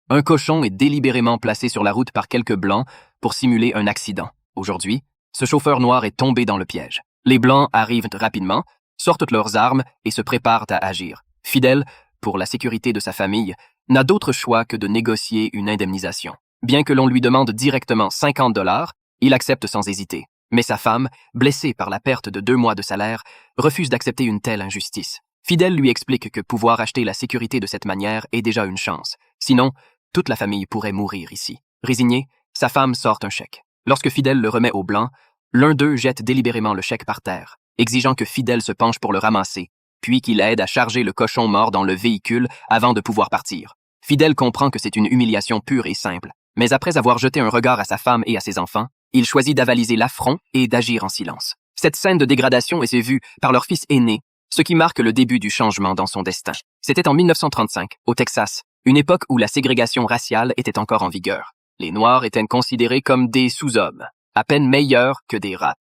Un cochon est délibérément placé sur la route par quelques Blancs pour simuler un accident. Aujourd'hui, ce chauffeur noir est tombé dans le piège. Les Blancs arrivent rapidement, sortent leurs armes et se préparent à agir. Fidel, pour la sécurité de sa famille, n'a d'autre choix que de négocier une indemnisation. Bien que l'on lui demande directement 50 $, il accepte sans hésiter. Mais sa femme, blessée par la perte de 2 mois de salaire, refuse d'accepter une telle injustice. Fidel lui explique que pouvoir acheter la sécurité de cette manière est déjà une chance. Sinon, toute la famille pourrait mourir ici. Résigné, sa femme sort un chèque. Lorsque Fidel le remet aux Blancs, l'un d'eux jette délibérément le chèque par terre, exigeant que Fidel se penche pour le ramasser, puis qu'il aide à charger le cochon mort dans le véhicule avant de pouvoir partir. Fidel comprend que c'est une humiliation pure et simple, mais après avoir jeté un regard à sa femme et à ses enfants, il choisit d'avaliser l'affront et d'agir en silence. Cette scène de dégradation est vue par leur fils aîné, ce qui marque le début du changement dans son destin. C'était en 1935, au Texas, une époque où la ségrégation raciale était encore en vigueur. Les Noirs étaient considérés comme des sous-hommes, à peine meilleurs que des rats.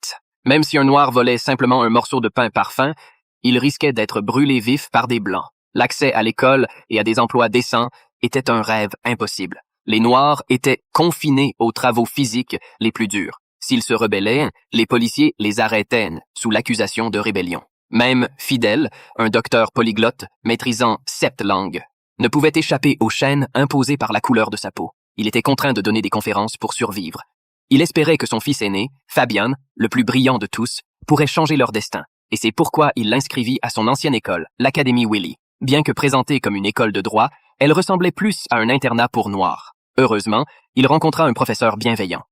Même si un Noir volait simplement un morceau de pain par faim, il risquait d'être brûlé vif par des Blancs. L'accès à l'école et à des emplois décents était un rêve impossible. Les Noirs étaient confinés aux travaux physiques les plus durs. S'ils se rebellaient, les policiers les arrêtaient sous l'accusation de rébellion. Même Fidel, un docteur polyglotte maîtrisant 7 langues, ne pouvait échapper aux chaînes imposées par la couleur de sa peau. Il était contraint de donner des conférences pour survivre. Il espérait que son fils aîné, Fabian, le plus brillant de tous, pourrait changer leur destin. Et c'est pourquoi il l'inscrivit à son ancienne école, l'Académie Willy. Bien que présentée comme une école de droit, elle ressemblait plus à un internat pour Noirs. Heureusement, il rencontra un professeur bienveillant.